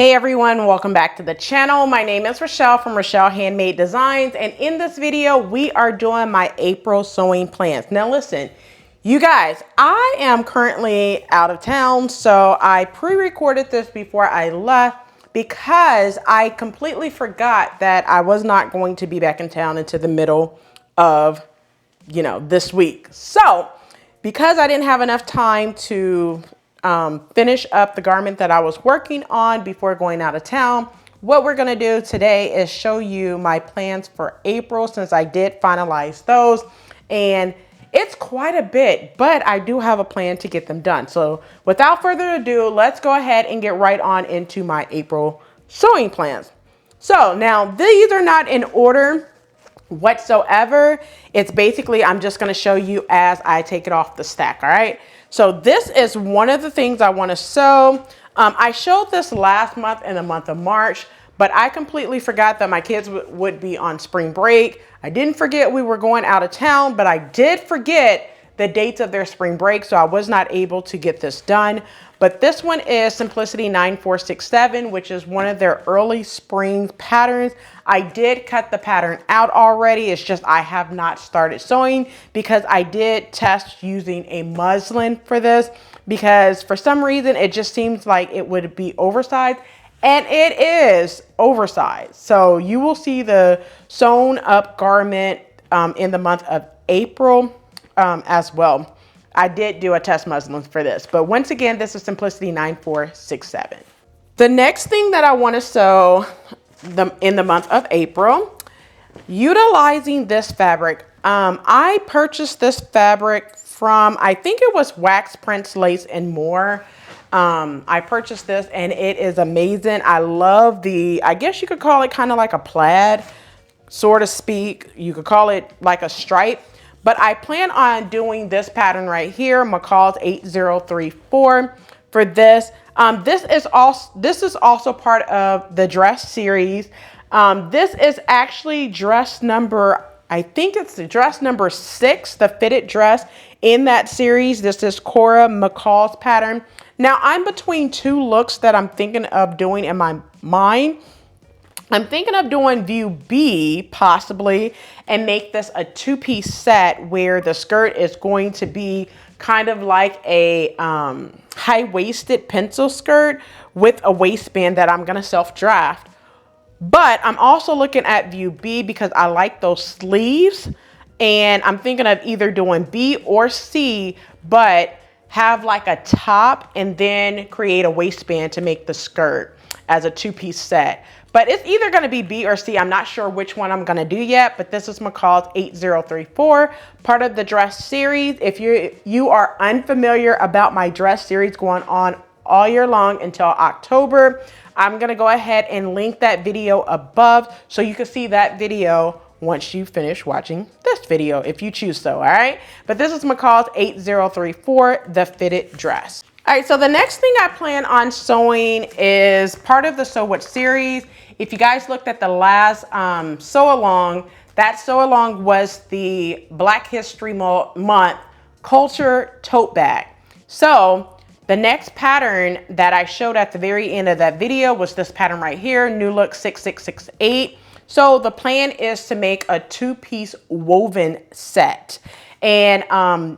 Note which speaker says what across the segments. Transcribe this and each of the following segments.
Speaker 1: Hey everyone, welcome back to the channel. My name is Rochelle from Rochelle.Handmade.Designs, and in this video we are doing my April sewing plans. Now listen, you guys, I am currently out of town, so I pre-recorded this before I left because I completely forgot that I was not going to be back in town until the middle of, this week. So because I didn't have enough time to finish up the garment that I was working on before going out of town, what we're going to do today is show you my plans for April, since I did finalize those, and it's quite a bit, but I do have a plan to get them done. So without further ado, let's go ahead and get right on into my April sewing plans. So now these are not in order whatsoever. It's basically, I'm just going to show you as I take it off the stack. All right. So this is one of the things I want to sew. I showed this last month in the month of March, but I completely forgot that my kids would be on spring break. I didn't forget we were going out of town, but I did forget the dates of their spring break, so I was not able to get this done. But this one is Simplicity 9467, which is one of their early spring patterns. I did cut the pattern out already. It's just I have not started sewing because I did test using a muslin for this, because for some reason it just seems like it would be oversized, and it is oversized. So you will see the sewn up garment in the month of April as well. I did do a test muslin for this, but once again, this is Simplicity 9467. The next thing that I want to sew in the month of April, utilizing this fabric. I purchased this fabric from, I think it was Wax Prints Lace and More. I purchased this and it is amazing. I love I guess you could call it kind of like a plaid, so to speak. You could call it like a stripe. But I plan on doing this pattern right here, McCall's 8034 for this. This is also part of the dress series. This is actually dress number, I think it's the dress number 6, the fitted dress in that series. This is Cora McCall's pattern. Now I'm between two looks that I'm thinking of doing in my mind. I'm thinking of doing view B possibly and make this a two-piece set where the skirt is going to be kind of like a high-waisted pencil skirt with a waistband that I'm going to self-draft. But I'm also looking at view B because I like those sleeves, and I'm thinking of either doing B or C, but have like a top and then create a waistband to make the skirt as a two-piece set. But it's either going to be B or C. I'm not sure which one I'm going to do yet, but this is McCall's 8034, part of the dress series. If you are unfamiliar about my dress series going on all year long until October, I'm going to go ahead and link that video above so you can see that video once you finish watching this video, if you choose so, all right? But this is McCall's 8034, the fitted dress. All right, so the next thing I plan on sewing is part of the Sew What series. If you guys looked at the last sew along, that sew along was the Black History Month Culture Tote Bag. So the next pattern that I showed at the very end of that video was this pattern right here, New Look 6668. So the plan is to make a two-piece woven set. And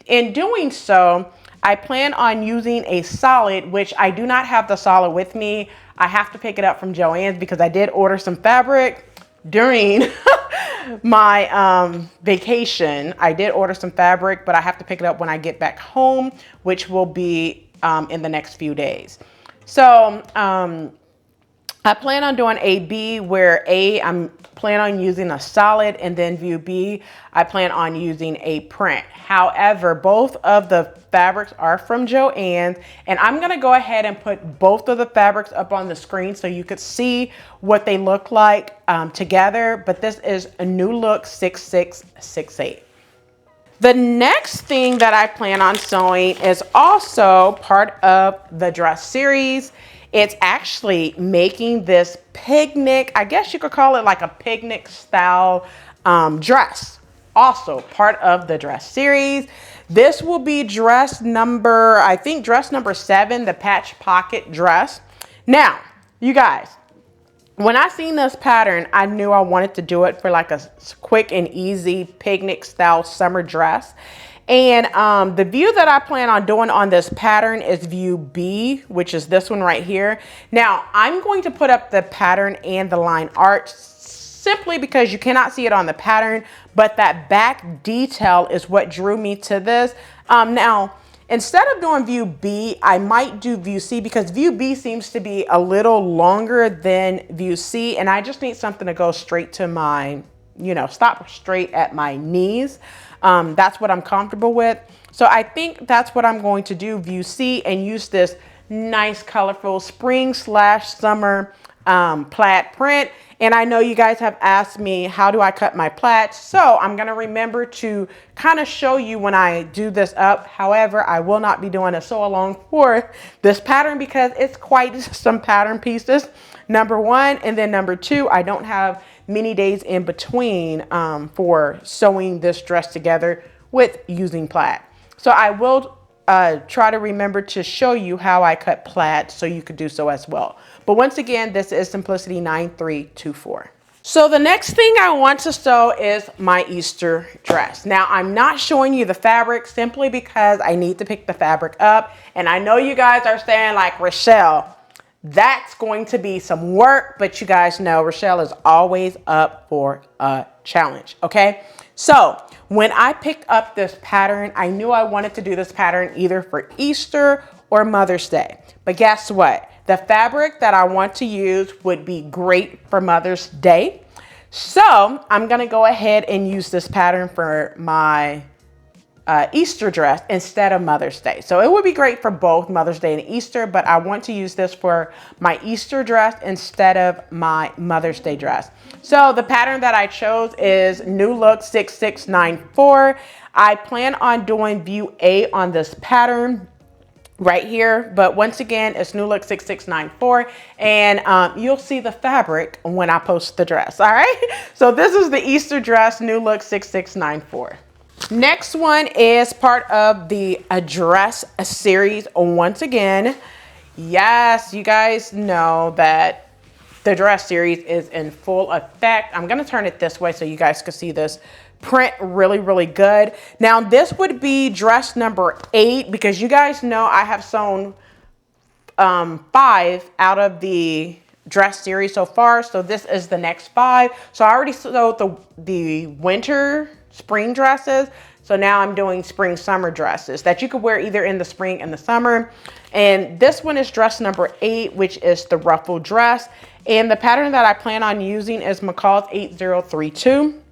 Speaker 1: in doing so, I plan on using a solid, which I do not have the solid with me. I have to pick it up from Joann's because I did order some fabric during my vacation. I did order some fabric, but I have to pick it up when I get back home, which will be in the next few days. So I plan on doing a B, where A, I'm plan on using a solid, and then view B, I plan on using a print. However, both of the fabrics are from Joann's, and I'm gonna go ahead and put both of the fabrics up on the screen so you could see what they look like together. But this is a New Look 6668. The next thing that I plan on sewing is also part of the dress series. It's actually making this picnic, I guess you could call it like a picnic style dress. Also part of the dress series. This will be dress number, I think dress number 7, the patch pocket dress. Now, You guys, when I seen this pattern, I knew I wanted to do it for like a quick and easy picnic style summer dress. And the view that I plan on doing on this pattern is view B, which is this one right here. Now, I'm going to put up the pattern and the line art simply because you cannot see it on the pattern, but that back detail is what drew me to this. Now, instead of doing view B, I might do view C because view B seems to be a little longer than view C, and I just need something to go straight to my, stop straight at my knees. That's what I'm comfortable with. So I think that's what I'm going to do, view C, and use this nice colorful spring/summer plaid print. And I know you guys have asked me, how do I cut my plaids? So I'm going to remember to kind of show you when I do this up. However, I will not be doing a sew along for this pattern because it's quite some pattern pieces, number one. And then number two, I don't have many days in between for sewing this dress together with using plaid. So I will try to remember to show you how I cut plaid so you could do so as well. But once again, this is Simplicity 9324. So the next thing I want to sew is my Easter dress. Now, I'm not showing you the fabric simply because I need to pick the fabric up. And I know you guys are saying like, Rochelle, that's going to be some work, but you guys know Rochelle is always up for a challenge, okay? So when I picked up this pattern, I knew I wanted to do this pattern either for Easter or Mother's Day. But guess what? The fabric that I want to use would be great for Mother's Day. So I'm gonna go ahead and use this pattern for my Easter dress instead of Mother's Day. So it would be great for both Mother's Day and Easter, but I want to use this for my Easter dress instead of my Mother's Day dress. So the pattern that I chose is New Look 6694. I plan on doing view A on this pattern right here, but once again, it's New Look 6694, and you'll see the fabric when I post the dress. All right, so this is the Easter dress, New Look 6694. Next one is part of the dress series. Once again, yes, you guys know that the dress series is in full effect. I'm going to turn it this way so you guys can see this print really, really good. Now, this would be dress number 8 because you guys know I have sewn 5 out of the dress series so far. So this is the next 5. So I already sewed the winter spring dresses. So now I'm doing spring summer dresses that you could wear either in the spring and the summer. And this one is dress number 8, which is the Ruffle Dress. And the pattern that I plan on using is McCall's 8032.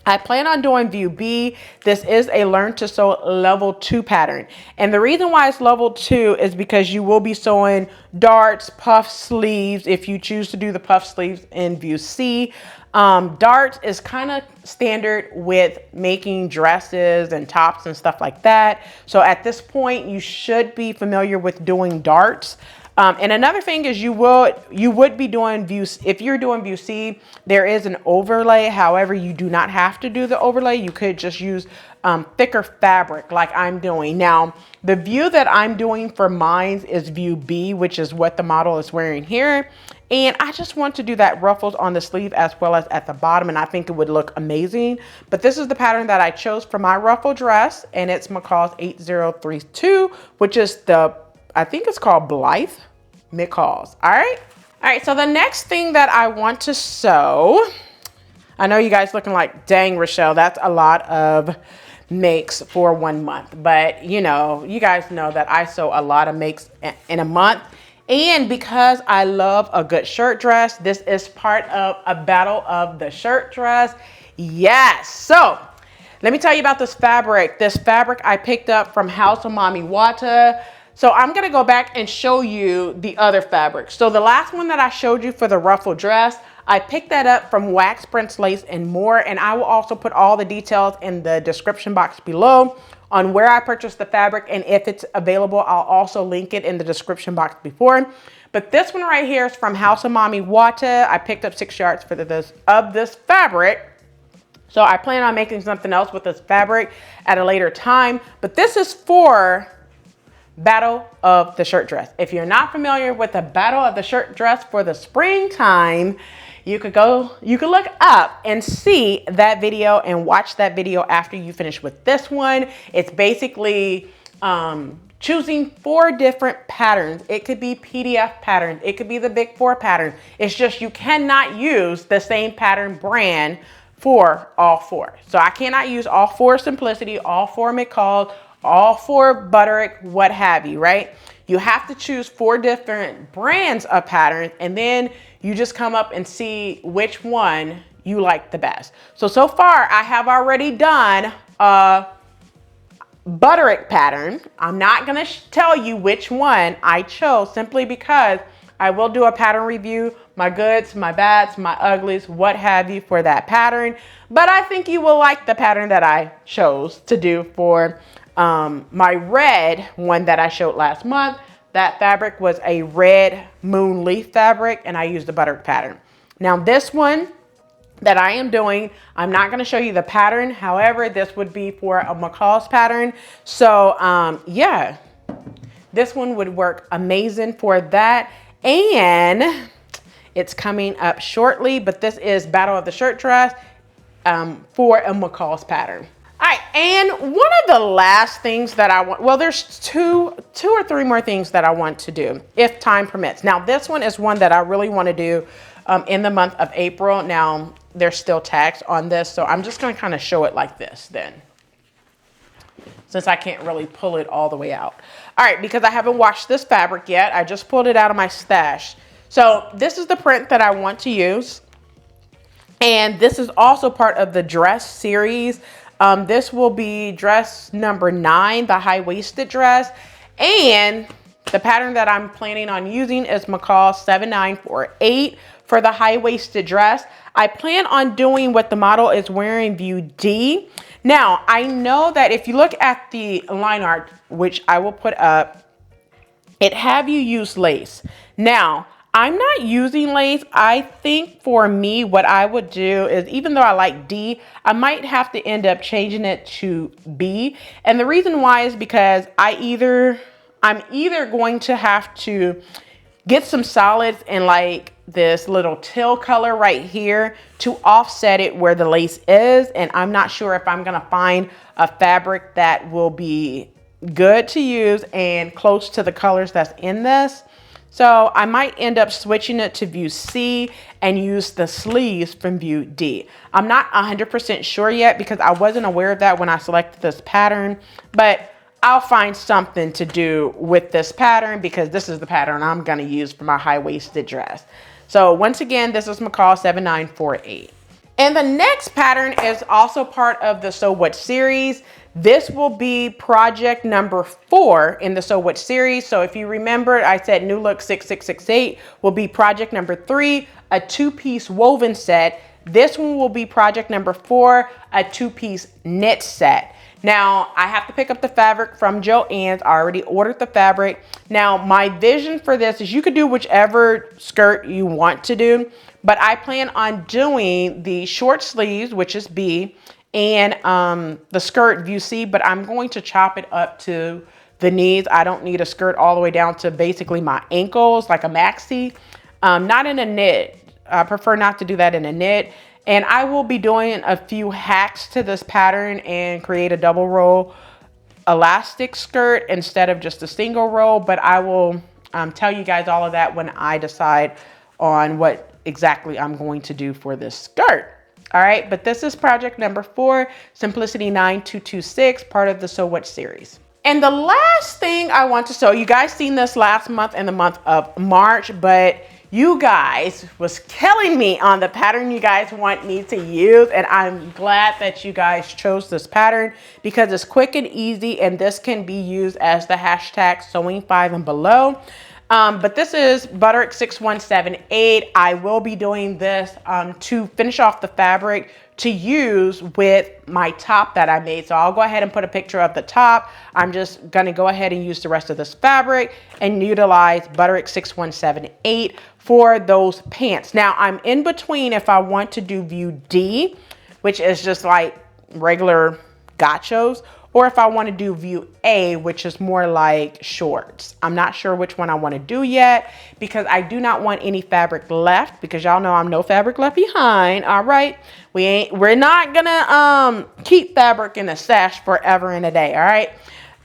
Speaker 1: I plan on doing view B. This is a Learn to Sew level 2 pattern. And the reason why it's level 2 is because you will be sewing darts, puff sleeves, if you choose to do the puff sleeves in view C. Darts is kind of standard with making dresses and tops and stuff like that. So at this point, you should be familiar with doing darts. And another thing is you would be doing views. If you're doing view C, there is an overlay. However, you do not have to do the overlay. You could just use thicker fabric like I'm doing. Now, the view that I'm doing for mine is view B, which is what the model is wearing here. And I just want to do that ruffles on the sleeve as well as at the bottom, and I think it would look amazing. But this is the pattern that I chose for my ruffle dress, and it's McCall's 8032, which is I think it's called Blythe McCalls. All right, so the next thing that I want to sew, I know you guys looking like, dang, Rochelle, that's a lot of makes for 1 month. But you know, you guys know that I sew a lot of makes in a month. And because I love a good shirt dress, this is part of a battle of the shirt dress. Yes. So let me tell you about this fabric. This fabric I picked up from House of Mommy Wata. So I'm going to go back and show you the other fabric. So the last one that I showed you for the ruffle dress, I picked that up from Wax Prints Lace and More. And I will also put all the details in the description box below on where I purchased the fabric, and if it's available, I'll also link it in the description box before. But this one right here is from House of Mommy Wata. I picked up 6 yards for this fabric. So I plan on making something else with this fabric at a later time. But this is for Battle of the Shirt Dress. If you're not familiar with the Battle of the Shirt Dress for the springtime, you could look up and see that video and watch that video after you finish with this one. It's basically choosing 4 different patterns. It could be PDF patterns. It could be the Big 4 pattern. It's just you cannot use the same pattern brand for all 4. So I cannot use all 4 Simplicity, all 4 McCall, all 4 Butterick, what have you, right? You have to choose 4 different brands of patterns, and then you just come up and see which one you like the best. So far I have already done a Butterick pattern. I'm not gonna tell you which one I chose simply because I will do a pattern review, my goods, my bads, my uglies, what have you for that pattern. But I think you will like the pattern that I chose to do for my red one that I showed last month. That fabric was a red moon leaf fabric, and I used the Butterick pattern. Now this one that I am doing, I'm not going to show you the pattern. However, this would be for a McCall's pattern. So yeah, this one would work amazing for that. And it's coming up shortly, but this is Battle of the Shirt Dress for a McCall's pattern. All right, and one of the last things that I want, well, there's two or three more things that I want to do if time permits. Now, this one is one that I really want to do in the month of April. Now, there's still tags on this, so I'm just going to kind of show it like this then, since I can't really pull it all the way out. All right, because I haven't washed this fabric yet. I just pulled it out of my stash. So this is the print that I want to use. And this is also part of the dress series. This will be dress number 9, the high-waisted dress. And the pattern that I'm planning on using is McCall 7948 for the high-waisted dress. I plan on doing what the model is wearing, view D. Now, I know that if you look at the line art, which I will put up, it have you use lace. Now, I'm not using lace. I think for me, what I would do is, even though I like D, I might have to end up changing it to B. And the reason why is because I'm either going to have to get some solids in like this little teal color right here to offset it where the lace is. And I'm not sure if I'm gonna find a fabric that will be good to use and close to the colors that's in this. So I might end up switching it to view C and use the sleeves from view D. I'm not 100% sure yet because I wasn't aware of that when I selected this pattern, but I'll find something to do with this pattern because this is the pattern I'm gonna use for my high-waisted dress. So once again, this is McCall 7948. And the next pattern is also part of the So What series. This will be project number 4 in the So What series. So if you remember, I said New Look 6668 will be project number 3, a 2-piece woven set. This one will be project number 4, a 2-piece knit set. Now, I have to pick up the fabric from Joann's. I already ordered the fabric. Now, my vision for this is you could do whichever skirt you want to do, but I plan on doing the short sleeves, which is B, and the skirt view C, but I'm going to chop it up to the knees. I don't need a skirt all the way down to basically my ankles, like a maxi. Not in a knit. I prefer not to do that in a knit. And I will be doing a few hacks to this pattern and create a double row elastic skirt instead of just a single row. But I will tell you guys all of that when I decide on what exactly I'm going to do for this skirt. All right, but this is project number 4, Simplicity 9226, part of the So What series. And the last thing I want to show, you guys seen this last month in the month of March, but you guys was killing me on the pattern you guys want me to use. And I'm glad that you guys chose this pattern because it's quick and easy. And this can be used as the hashtag sewing 5 and below. But this is Butterick 6178. I will be doing this to finish off the fabric to use with my top that I made. So I'll go ahead and put a picture of the top. I'm just gonna go ahead and use the rest of this fabric and utilize Butterick 6178 for those pants. Now I'm in between if I want to do view D, which is just like regular gachos, or if I want to do view A, which is more like shorts. I'm not sure which one I want to do yet because I do not want any fabric left, because y'all know I'm no fabric left behind. All right. We're not gonna keep fabric in a stash forever and a day. All right.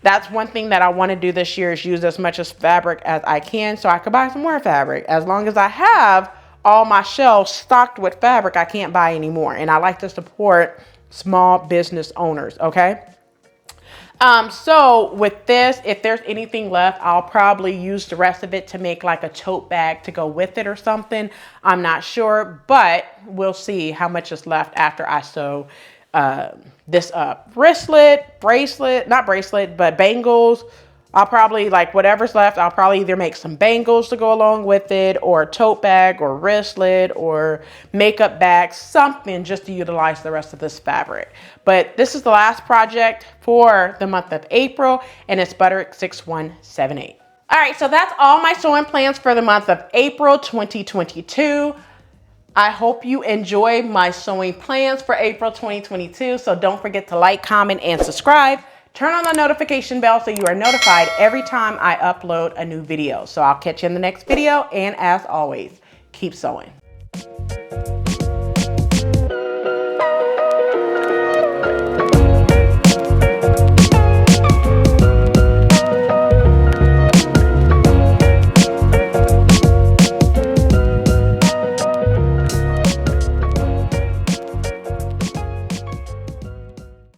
Speaker 1: That's one thing that I want to do this year, is use as much as fabric as I can so I could buy some more fabric. As long as I have all my shelves stocked with fabric, I can't buy any more. And I like to support small business owners, okay? So with this, if there's anything left, I'll probably use the rest of it to make like a tote bag to go with it or something. I'm not sure, but we'll see how much is left after I sew this up. Wristlet, bracelet, not bracelet, but bangles. I'll probably, like, whatever's left, I'll probably either make some bangles to go along with it, or a tote bag, or wristlet, or makeup bag, something just to utilize the rest of this fabric. But this is the last project for the month of April, and it's Butterick 6178. All right, so that's all my sewing plans for the month of April 2022. I hope you enjoy my sewing plans for April 2022. So don't forget to like, comment, and subscribe. Turn on the notification bell so you are notified every time I upload a new video. So I'll catch you in the next video. And as always, keep sewing.